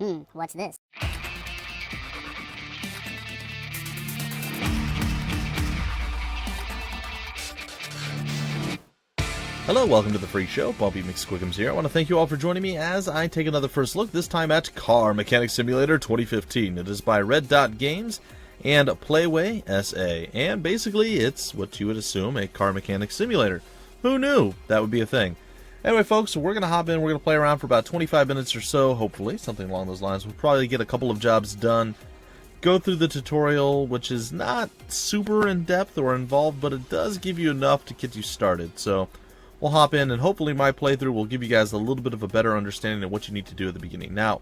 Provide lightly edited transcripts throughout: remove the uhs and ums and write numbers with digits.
What's this? Hello, welcome to the Freak Show. Bumpy McSquiggums here. I want to thank you all for joining me as I take another first look, this time at Car Mechanic Simulator 2015. It is by Red Dot Games and Playway SA. And basically, it's what you would assume a car mechanic simulator. Who knew that would be a thing? Anyway, folks, we're going to hop in. We're going to play around for about 25 minutes or so, hopefully. Something along those lines. We'll probably get a couple of jobs done. Go through the tutorial, which is not super in-depth or involved, but it does give you enough to get you started. So we'll hop in, and hopefully my playthrough will give you guys a little bit of a better understanding of what you need to do at the beginning. Now,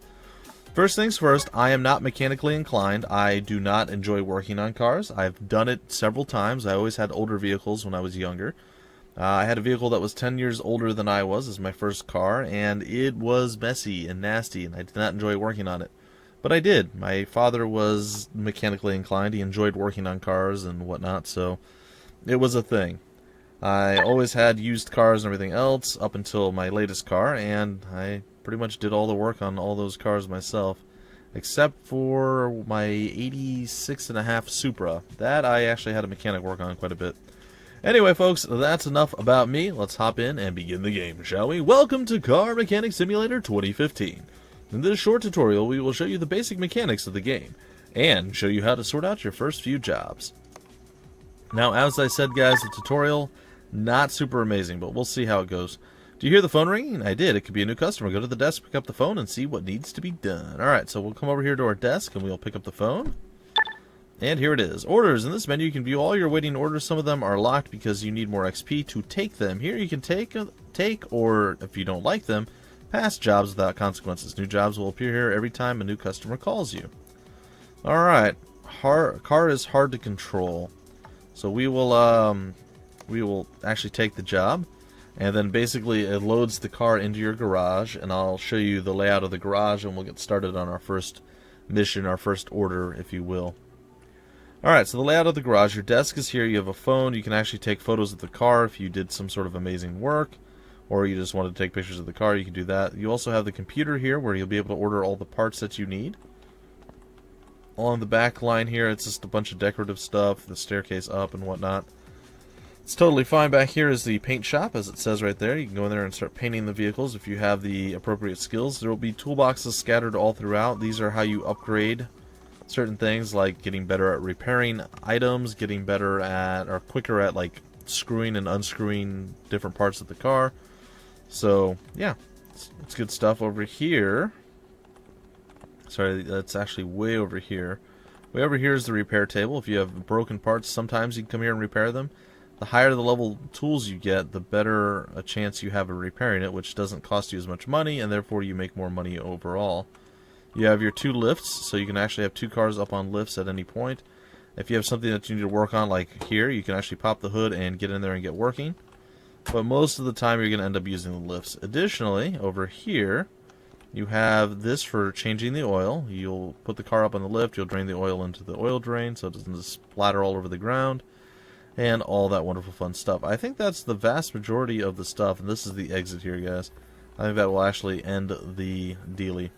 first things first, I am not mechanically inclined. I do not enjoy working on cars. I've done it several times. I always had older vehicles when I was younger. I had a vehicle that was 10 years older than I was as my first car, and it was messy and nasty, and I did not enjoy working on it. But I did. My father was mechanically inclined. He enjoyed working on cars and whatnot, so it was a thing. I always had used cars and everything else up until my latest car, and I pretty much did all the work on all those cars myself, except for my 86.5 Supra. That I actually had a mechanic work on quite a bit. Anyway, folks, that's enough about me. Let's hop in and begin the game, shall we? Welcome to Car Mechanic Simulator 2015. In this short tutorial, we will show you the basic mechanics of the game, and show you how to sort out your first few jobs. Now, as I said, guys, the tutorial, not super amazing, but we'll see how it goes. Do you hear the phone ringing? I did. It could be a new customer. Go to the desk, pick up the phone, and see what needs to be done. Alright, so we'll come over here to our desk, and we'll pick up the phone. And here it is. Orders. In this menu, you can view all your waiting orders. Some of them are locked because you need more XP to take them. Here you can take, or if you don't like them, pass jobs without consequences. New jobs will appear here every time a new customer calls you. Alright. Car is hard to control. So we will actually take the job, and then basically it loads the car into your garage, and I'll show you the layout of the garage, and we'll get started on our first mission, our first order, if you will. Alright, so the layout of the garage, your desk is here, you have a phone, you can actually take photos of the car if you did some sort of amazing work, or you just wanted to take pictures of the car, you can do that. You also have the computer here, where you'll be able to order all the parts that you need. On the back line here, it's just a bunch of decorative stuff, the staircase up and whatnot. It's totally fine. Back here is the paint shop, as it says right there. You can go in there and start painting the vehicles if you have the appropriate skills. There will be toolboxes scattered all throughout. These are how you upgrade certain things, like getting better at repairing items, getting better at, or quicker at, like, screwing and unscrewing different parts of the car. So, yeah, it's good stuff over here. Sorry, that's actually way over here. Way over here is the repair table. If you have broken parts, sometimes you can come here and repair them. The higher the level tools you get, the better a chance you have of repairing it, which doesn't cost you as much money, and therefore you make more money overall. You have your two lifts, so you can actually have two cars up on lifts at any point. If you have something that you need to work on, like here, you can actually pop the hood and get in there and get working. But most of the time you're going to end up using the lifts. Additionally, over here, you have this for changing the oil. You'll put the car up on the lift, you'll drain the oil into the oil drain so it doesn't just splatter all over the ground, and all that wonderful fun stuff. I think that's the vast majority of the stuff, and this is the exit here, guys. I think that will actually end the dealie.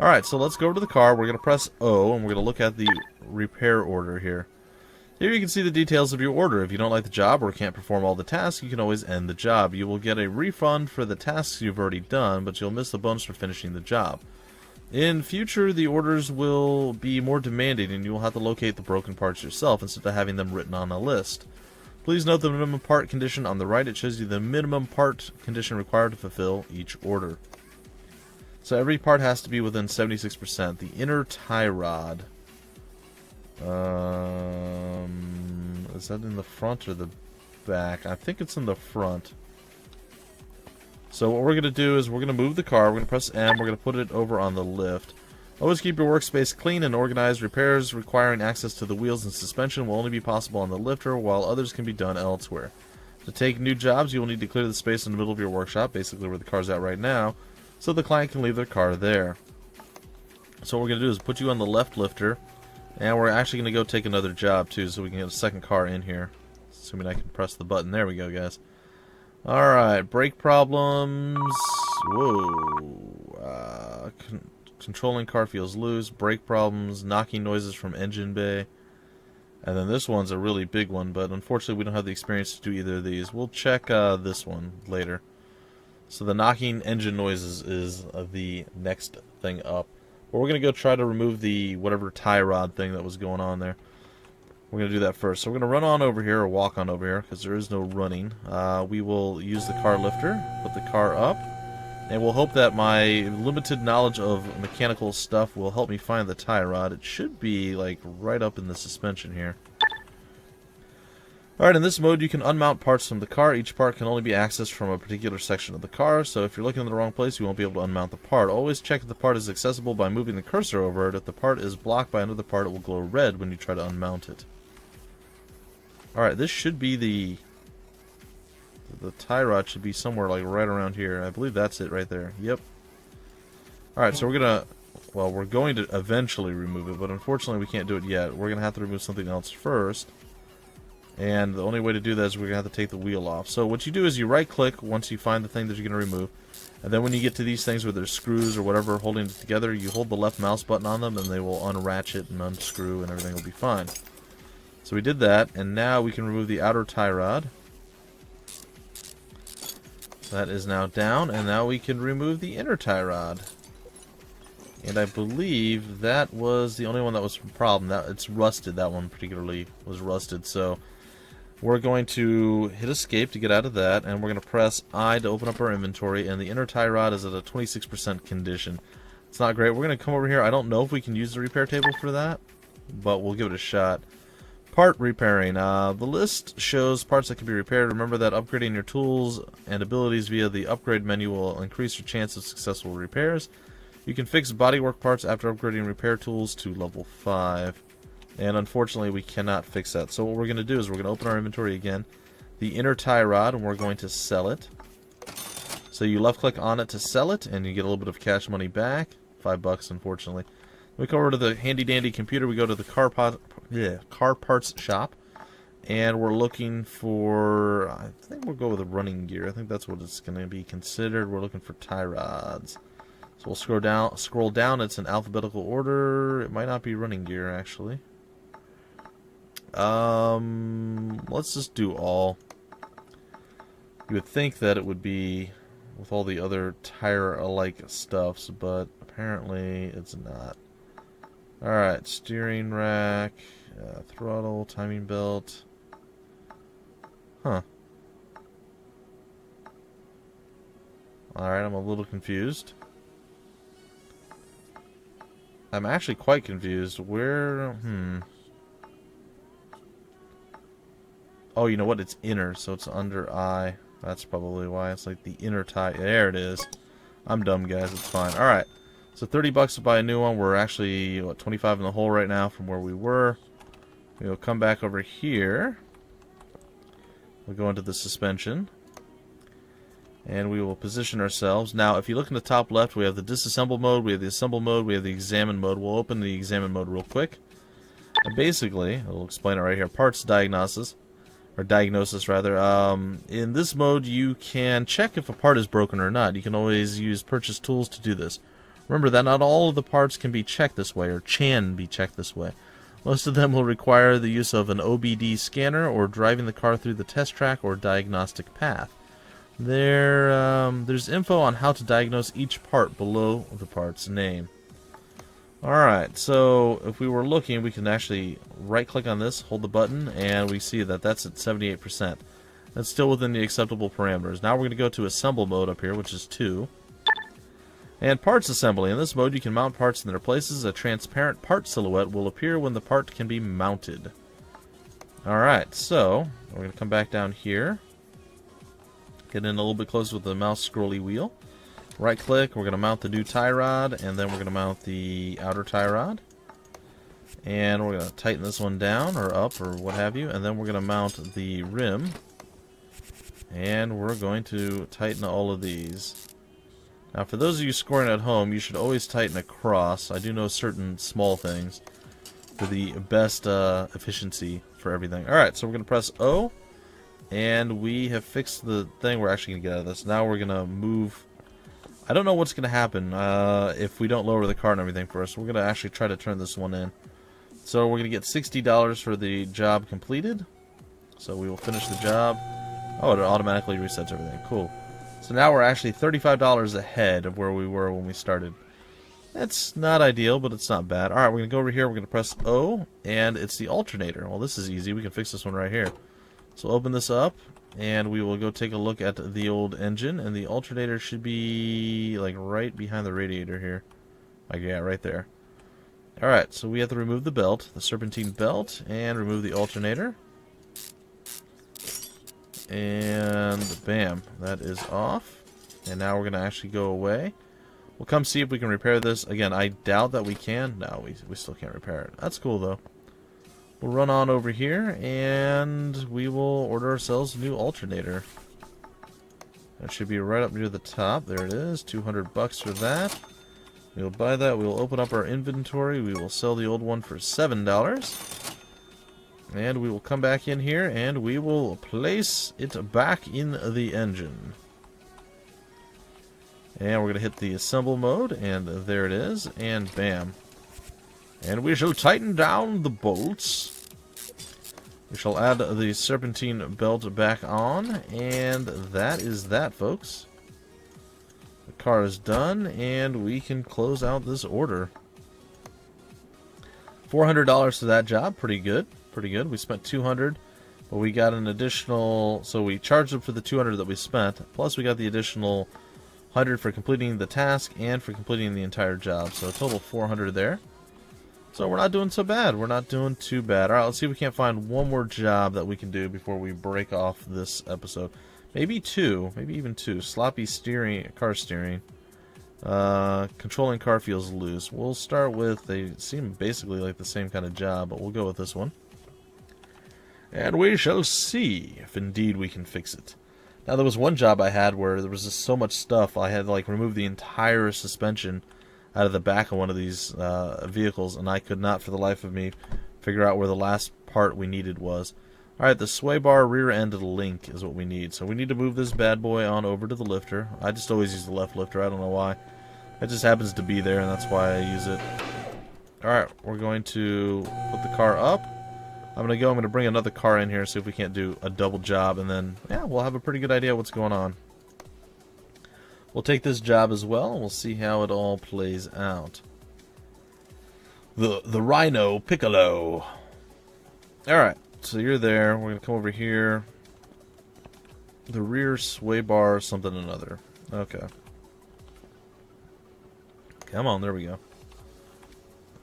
Alright, so let's go over to the car. We're going to press O, and we're going to look at the repair order here. Here you can see the details of your order. If you don't like the job or can't perform all the tasks, you can always end the job. You will get a refund for the tasks you've already done, but you'll miss the bonus for finishing the job. In future, the orders will be more demanding, and you will have to locate the broken parts yourself instead of having them written on a list. Please note the minimum part condition on the right. It shows you the minimum part condition required to fulfill each order. So every part has to be within 76%. The inner tie rod. Is that in the front or the back? I think it's in the front. So what we're going to do is we're going to move the car. We're going to press M. We're going to put it over on the lift. Always keep your workspace clean and organized. Repairs requiring access to the wheels and suspension will only be possible on the lifter, while others can be done elsewhere. To take new jobs, you will need to clear the space in the middle of your workshop, basically where the car's at right now, so the client can leave their car there. So what we're going to do is put you on the left lifter, and we're actually going to go take another job too, so we can get a second car in here. Assuming I can press the button. There we go, guys. Alright, brake problems. Whoa. controlling car feels loose, brake problems, knocking noises from engine bay. And then this one's a really big one, but unfortunately we don't have the experience to do either of these. We'll check this one later. So the knocking engine noises is the next thing up. But we're going to go try to remove the whatever tie rod thing that was going on there. We're going to do that first. So we're going to run on over here, or walk on over here, because there is no running. We will use the car lifter, put the car up, and we'll hope that my limited knowledge of mechanical stuff will help me find the tie rod. It should be like right up in the suspension here. Alright, in this mode you can unmount parts from the car. Each part can only be accessed from a particular section of the car, so if you're looking in the wrong place you won't be able to unmount the part. Always check if the part is accessible by moving the cursor over it. If the part is blocked by another part, it will glow red when you try to unmount it. Alright, this should be the tie rod should be somewhere like right around here. I believe that's it right there. Yep. Alright, so we're going to eventually remove it, but unfortunately we can't do it yet. We're going to have to remove something else first. And the only way to do that is we're going to have to take the wheel off. So what you do is you right click once you find the thing that you're going to remove. And then when you get to these things where there's screws or whatever holding it together, you hold the left mouse button on them and they will unratchet and unscrew and everything will be fine. So we did that, and now we can remove the outer tie rod. That is now down, and now we can remove the inner tie rod. And I believe that was the only one that was a problem. It's rusted. That one particularly was rusted. So we're going to hit escape to get out of that, and we're going to press I to open up our inventory, and the inner tie rod is at a 26% condition. It's not great. We're going to come over here. I don't know if we can use the repair table for that, but we'll give it a shot. Part repairing. The list shows parts that can be repaired. Remember that upgrading your tools and abilities via the upgrade menu will increase your chance of successful repairs. You can fix bodywork parts after upgrading repair tools to level 5. And unfortunately we cannot fix that. So what we're going to do is we're going to open our inventory again. The inner tie rod, and we're going to sell it. So you left click on it to sell it, and you get a little bit of cash money back. $5 unfortunately. We come over to the handy dandy computer. We go to the car parts shop, and we're looking for, I think we'll go with a running gear. I think that's what it's going to be considered. We're looking for tie rods. So we'll scroll down. It's in alphabetical order. It might not be running gear actually. Let's just do all. You would think that it would be with all the other tire-alike stuffs, but apparently it's not. Alright, steering rack, throttle, timing belt. Huh. Alright, I'm a little confused. I'm actually quite confused. Where, Oh, you know what? It's inner, so it's under I. That's probably why. It's like the inner tie. There it is. I'm dumb, guys. It's fine. Alright. So $30 to buy a new one. We're actually, what, 25 in the hole right now from where we were. We'll come back over here. We'll go into the suspension. And we will position ourselves. Now, if you look in the top left, we have the disassemble mode, we have the assemble mode, we have the examine mode. We'll open the examine mode real quick. And basically, I'll explain it right here. Parts diagnosis. Or diagnosis, rather. In this mode, you can check if a part is broken or not. You can always use purchase tools to do this. Remember that not all of the parts can be checked this way, or can be checked this way. Most of them will require the use of an OBD scanner, or driving the car through the test track or diagnostic path. There's info on how to diagnose each part below the part's name. Alright, so if we were looking, we can actually right-click on this, hold the button, and we see that that's at 78%. That's still within the acceptable parameters. Now we're going to go to Assemble mode up here, which is 2. And Parts Assembly. In this mode, you can mount parts in their places. A transparent part silhouette will appear when the part can be mounted. Alright, so we're going to come back down here. Get in a little bit closer with the mouse scrolly wheel. Right click, we're going to mount the new tie rod, and then we're going to mount the outer tie rod. And we're going to tighten this one down, or up, or what have you, and then we're going to mount the rim. And we're going to tighten all of these. Now for those of you scoring at home, you should always tighten across. I do know certain small things for the best efficiency for everything. Alright, so we're going to press O, and we have fixed the thing. We're actually going to get out of this. Now we're going to move. I don't know what's going to happen if we don't lower the car and everything first. We're going to actually try to turn this one in. So we're going to get $60 for the job completed. So we will finish the job. Oh, it automatically resets everything. Cool. So now we're actually $35 ahead of where we were when we started. That's not ideal, but it's not bad. Alright, we're going to go over here. We're going to press O, and it's the alternator. Well, this is easy. We can fix this one right here. So open this up, and we will go take a look at the old engine, and the alternator should be like right behind the radiator here. Like, yeah, right there. Alright, so we have to remove the belt, the serpentine belt, and remove the alternator. And bam, that is off. And now we're going to actually go away. We'll come see if we can repair this. Again, I doubt that we can. No, we still can't repair it. That's cool, though. We'll run on over here, and we will order ourselves a new alternator. That should be right up near the top. There it is. $200 for that. We'll buy that. We'll open up our inventory. We will sell the old one for $7. And we will come back in here, and we will place it back in the engine. And we're going to hit the assemble mode, and there it is, and bam. And we shall tighten down the bolts. We shall add the serpentine belt back on, and that is that, folks. The car is done, and we can close out this order. $400 for that job, pretty good. Pretty good. We spent $200, but we got an additional, so we charged them for the $200 that we spent, plus we got the additional $100 for completing the task and for completing the entire job. So a total $400 there. So we're not doing so bad. We're not doing too bad. Alright, let's see if we can't find one more job that we can do before we break off this episode. Maybe two. Maybe even two. Sloppy steering, car steering. Controlling car feels loose. We'll start with, they seem basically like the same kind of job, but we'll go with this one. And we shall see if indeed we can fix it. Now, there was one job I had where there was just so much stuff, I had to like remove the entire suspension out of the back of one of these vehicles, and I could not for the life of me figure out where the last part we needed was. Alright, the sway bar rear end link is what we need. So we need to move this bad boy on over to the lifter. I just always use the left lifter, I don't know why. It just happens to be there, and that's why I use it. Alright, we're going to put the car up. I'm going to bring another car in here, see if we can't do a double job, and then, yeah, we'll have a pretty good idea what's going on. We'll take this job as well, and we'll see how it all plays out. The Rhino Piccolo. Alright, so you're there. We're going to come over here. The rear sway bar, something or another. Okay. Come on, there we go.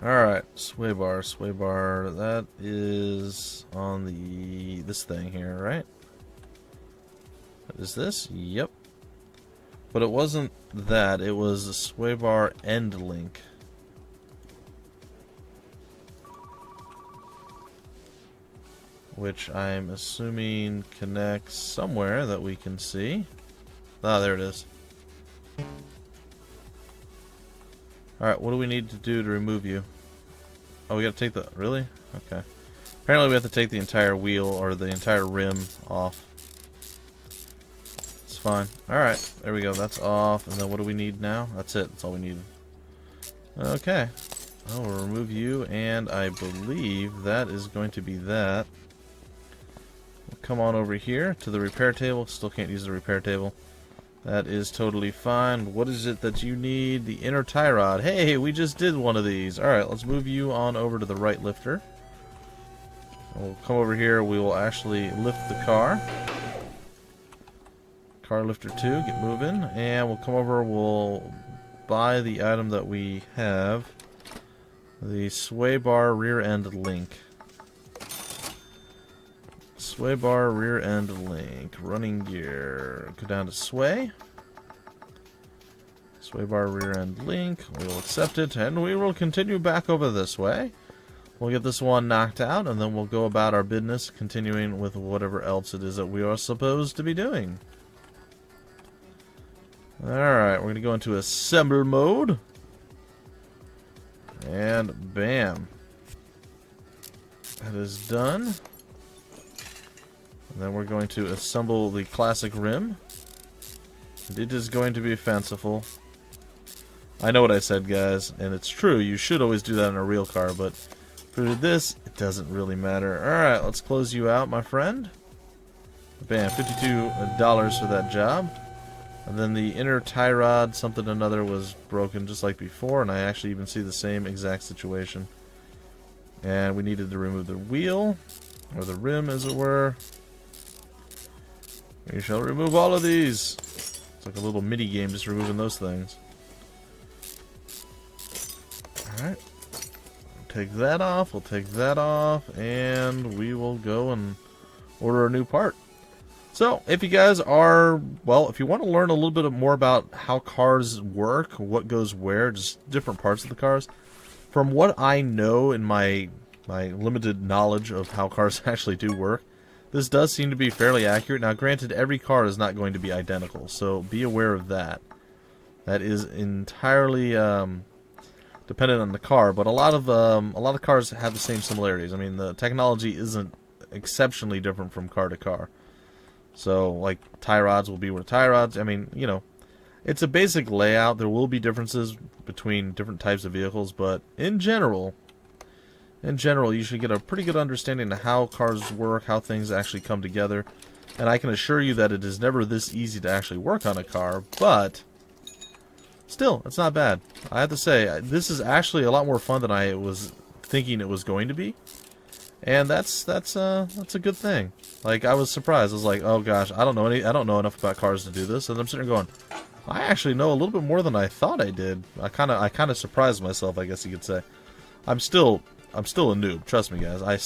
Alright, sway bar, that is on this thing here, right? Is this? Yep. But it wasn't that, it was the sway bar end link. Which I'm assuming connects somewhere that we can see. Ah, there it is. Alright, what do we need to do to remove you? Oh, we gotta take the... Really? Okay. Apparently we have to take the entire wheel, or the entire rim off. It's fine. Alright, there we go. That's off. And then what do we need now? That's it. That's all we need. Okay. I'll remove you, and I believe that is going to be that. We'll come on over here to the repair table. Still can't use the repair table. That is totally fine. What is it that you need? The inner tie rod. Hey, we just did one of these. Alright, let's move you on over to the right lifter. We'll come over here. We will actually lift the car. Car lifter 2, get moving. And we'll come over, we'll buy the item that we have. The sway bar rear end link. Sway bar rear end link. Running gear. Go down to sway. Sway bar rear end link. We will accept it, and we will continue back over this way. We'll get this one knocked out, and then we'll go about our business, continuing with whatever else it is that we are supposed to be doing. Alright, we're going to go into assemble mode. And bam. That is done. And then we're going to assemble the classic rim. And it is going to be fanciful. I know what I said, guys, and it's true. You should always do that in a real car, but for this, it doesn't really matter. Alright, let's close you out, my friend. Bam, $52 for that job. And then the inner tie rod, something or another, was broken just like before, and I actually even see the same exact situation. And we needed to remove the wheel, or the rim as it were. We shall remove all of these. It's like a little mini game just removing those things. Alright. Take that off, we'll take that off, and we will go and order a new part. So, if you guys are, well, if you want to learn a little bit more about how cars work, what goes where, just different parts of the cars, from what I know in my limited knowledge of how cars actually do work, this does seem to be fairly accurate. Now, granted, every car is not going to be identical, so be aware of that. That is entirely dependent on the car, but a lot of cars have the same similarities. I mean, the technology isn't exceptionally different from car to car. So, like, tie rods will be where tie rods, I mean, you know, it's a basic layout. There will be differences between different types of vehicles, but in general, you should get a pretty good understanding of how cars work, how things actually come together. And I can assure you that it is never this easy to actually work on a car, but still, it's not bad. I have to say, this is actually a lot more fun than I was thinking it was going to be. And that's a good thing. Like, I was surprised. I was like, oh gosh, I don't know enough about cars to do this. And I'm sitting there going, I actually know a little bit more than I thought I did. I kind of surprised myself, I guess you could say. I'm still a noob. Trust me, guys. I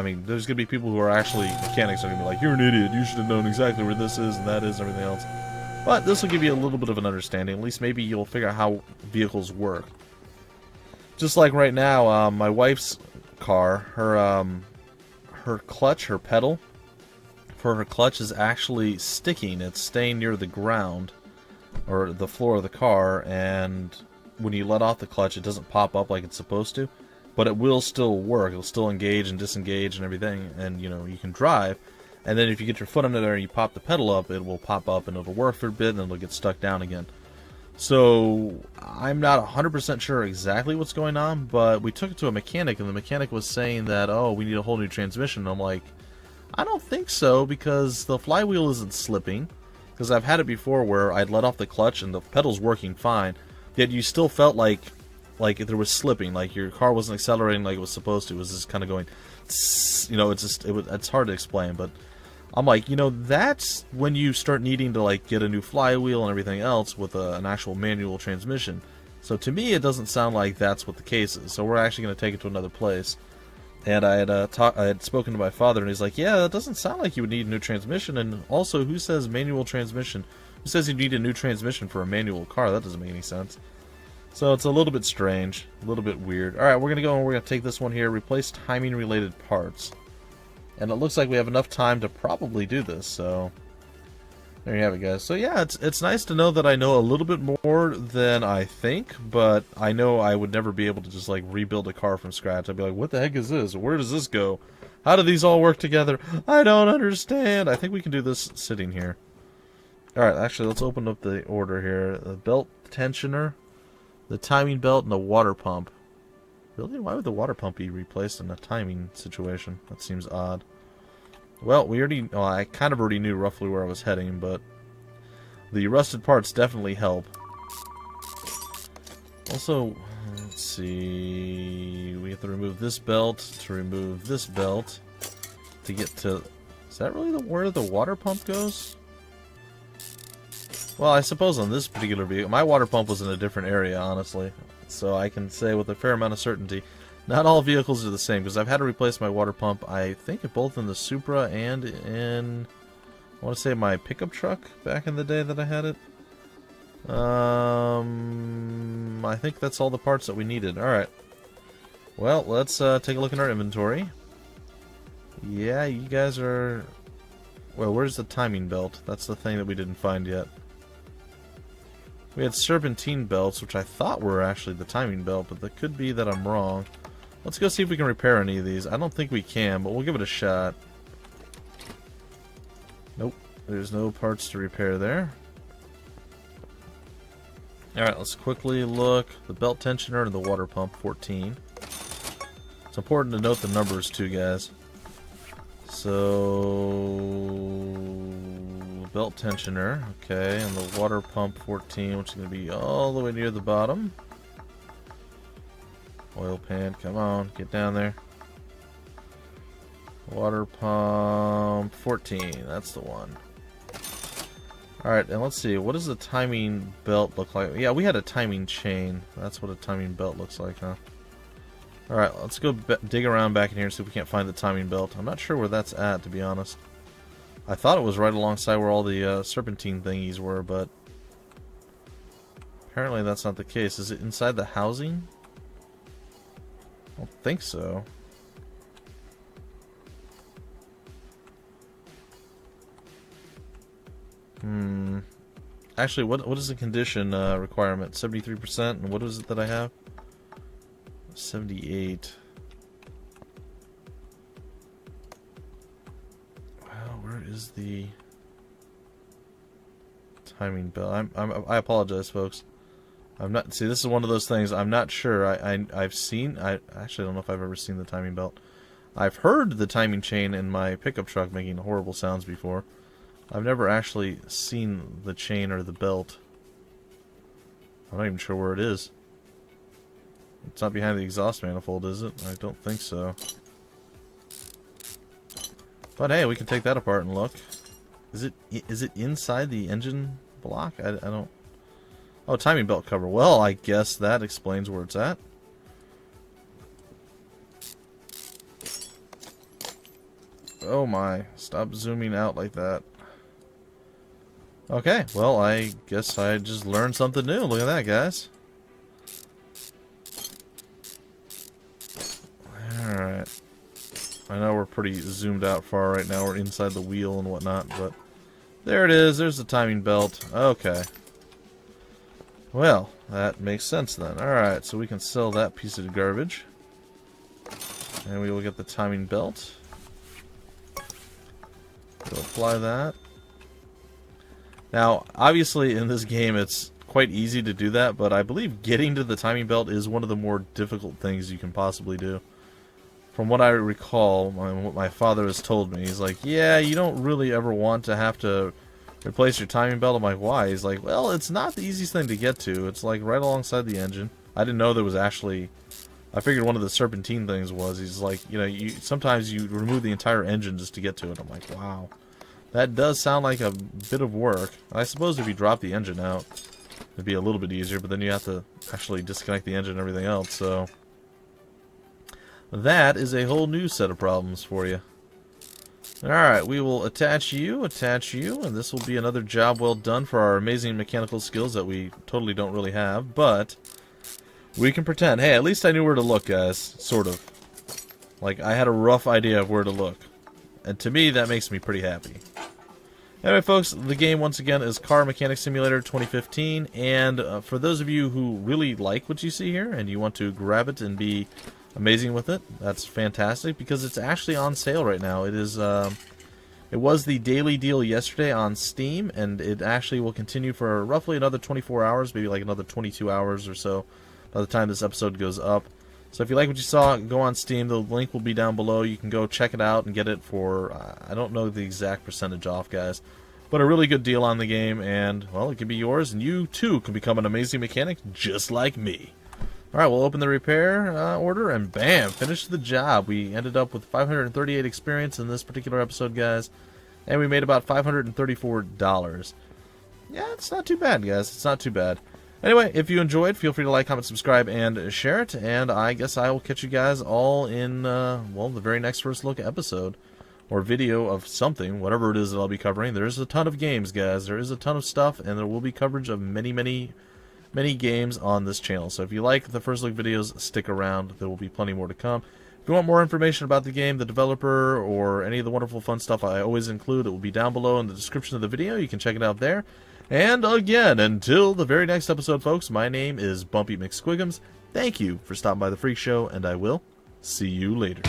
mean, there's gonna be people who are actually mechanics are gonna be like, you're an idiot. You should have known exactly where this is and that is and everything else. But this will give you a little bit of an understanding. At least maybe you'll figure out how vehicles work. Just like right now, my wife's car, her clutch, her pedal for her clutch is actually sticking. It's staying near the ground or the floor of the car, and when you let off the clutch, it doesn't pop up like it's supposed to, but it will still work. It'll still engage and disengage and everything, and you know, you can drive. And then if you get your foot under there and you pop the pedal up, it will pop up and it'll work for a bit, and then it'll get stuck down again. So I'm not 100% sure exactly what's going on, but we took it to a mechanic, and the mechanic was saying that, oh, we need a whole new transmission. And I'm like, I don't think so, because the flywheel isn't slipping. Because I've had it before where I'd let off the clutch and the pedal's working fine, yet you still felt like there was slipping, like your car wasn't accelerating like it was supposed to. It was just kind of going, you know, it's hard to explain, but I'm like, you know, that's when you start needing to like get a new flywheel and everything else with an actual manual transmission. So to me, it doesn't sound like that's what the case is. So we're actually going to take it to another place. And I had spoken to my father, and he's like, yeah, that doesn't sound like you would need a new transmission. And also, who says manual transmission? Who says you need a new transmission for a manual car? That doesn't make any sense. So it's a little bit strange, a little bit weird. Alright, we're going to go and we're going to take this one here, replace timing related parts. And it looks like we have enough time to probably do this, so there you have it, guys. So yeah, it's nice to know that I know a little bit more than I think, but I know I would never be able to just like rebuild a car from scratch. I'd be like, what the heck is this? Where does this go? How do these all work together? I don't understand. I think we can do this sitting here. Alright, actually, let's open up the order here. The belt tensioner, the timing belt, and the water pump. Really? Why would the water pump be replaced in a timing situation? That seems odd. Well, I kind of already knew roughly where I was heading, but the rusted parts definitely help. Also, let's see, we have to remove this belt to remove this belt to get to, is that really where the water pump goes? Well, I suppose on this particular vehicle, my water pump was in a different area, honestly. So I can say with a fair amount of certainty, not all vehicles are the same, because I've had to replace my water pump, I think both in the Supra and in, I want to say my pickup truck back in the day that I had it. I think that's all the parts that we needed. Alright. Well, let's take a look at our inventory. Yeah, you guys are, well, where's the timing belt? That's the thing that we didn't find yet. We had serpentine belts, which I thought were actually the timing belt, but that could be that I'm wrong. Let's go see if we can repair any of these. I don't think we can, but we'll give it a shot. Nope, there's no parts to repair there. Alright, let's quickly look. The belt tensioner and the water pump, 14. It's important to note the numbers too, guys. So, belt tensioner, okay, and the water pump, 14, which is going to be all the way near the bottom. Oil pan, come on, get down there. Water pump, 14, that's the one. Alright, and let's see, what does the timing belt look like? Yeah, we had a timing chain. That's what a timing belt looks like, huh? Alright, let's go dig around back in here and see if we can't find the timing belt. I'm not sure where that's at, to be honest. I thought it was right alongside where all the serpentine thingies were, but apparently that's not the case. Is it inside the housing? I don't think so. Actually, what is the condition requirement? 73%, and what is it that I have? 78. Well, where is the timing belt? I apologize, folks. I'm not. See, this is one of those things. I'm not sure. I've seen. I actually don't know if I've ever seen the timing belt. I've heard the timing chain in my pickup truck making horrible sounds before. I've never actually seen the chain or the belt. I'm not even sure where it is. It's not behind the exhaust manifold, is it? I don't think so. But hey, we can take that apart and look. Is it inside the engine block? I don't... Oh, timing belt cover. Well, I guess that explains where it's at. Oh my, stop zooming out like that. Okay, well, I guess I just learned something new. Look at that, guys. Alright. I know we're pretty zoomed out far right now. We're inside the wheel and whatnot, but there it is. There's the timing belt. Okay. Well, that makes sense then. Alright, so we can sell that piece of garbage. And we will get the timing belt. We'll apply that. Now, obviously in this game it's quite easy to do that, but I believe getting to the timing belt is one of the more difficult things you can possibly do. From what I recall, what my father has told me, he's like, yeah, you don't really ever want to have to replace your timing belt. I'm like, why? He's like, well, it's not the easiest thing to get to. It's like right alongside the engine. I didn't know there was actually... I figured one of the serpentine things was, he's like, you know, sometimes you remove the entire engine just to get to it. I'm like, wow. That does sound like a bit of work. I suppose if you drop the engine out, it'd be a little bit easier, but then you have to actually disconnect the engine and everything else, so... That is a whole new set of problems for you. Alright, we will attach you, and this will be another job well done for our amazing mechanical skills that we totally don't really have, but we can pretend. Hey, at least I knew where to look, guys. Sort of. Like, I had a rough idea of where to look. And to me, that makes me pretty happy. Anyway, folks, the game, once again, is Car Mechanic Simulator 2015, and for those of you who really like what you see here, and you want to grab it and be amazing with it, that's fantastic, because it's actually on sale right now. It is, it was the daily deal yesterday on Steam, and it actually will continue for roughly another 24 hours, maybe like another 22 hours or so, by the time this episode goes up. So if you like what you saw, go on Steam. The link will be down below. You can go check it out and get it for, I don't know the exact percentage off, guys, but a really good deal on the game, and, well, it can be yours, and you, too, can become an amazing mechanic just like me. Alright, we'll open the repair order, and bam, finish the job. We ended up with 538 experience in this particular episode, guys, and we made about $534. Yeah, it's not too bad, guys. It's not too bad. Anyway, if you enjoyed, feel free to like, comment, subscribe, and share it. And I guess I will catch you guys all in, well, the very next first look episode. Or video of something, whatever it is that I'll be covering. There's a ton of games, guys. There is a ton of stuff, and there will be coverage of many, many, many games on this channel. So if you like the first look videos, stick around. There will be plenty more to come. If you want more information about the game, the developer, or any of the wonderful fun stuff I always include, it will be down below in the description of the video. You can check it out there. And again, until the very next episode, folks, my name is Bumpy McSquigums. Thank you for stopping by the Freak Show, and I will see you later.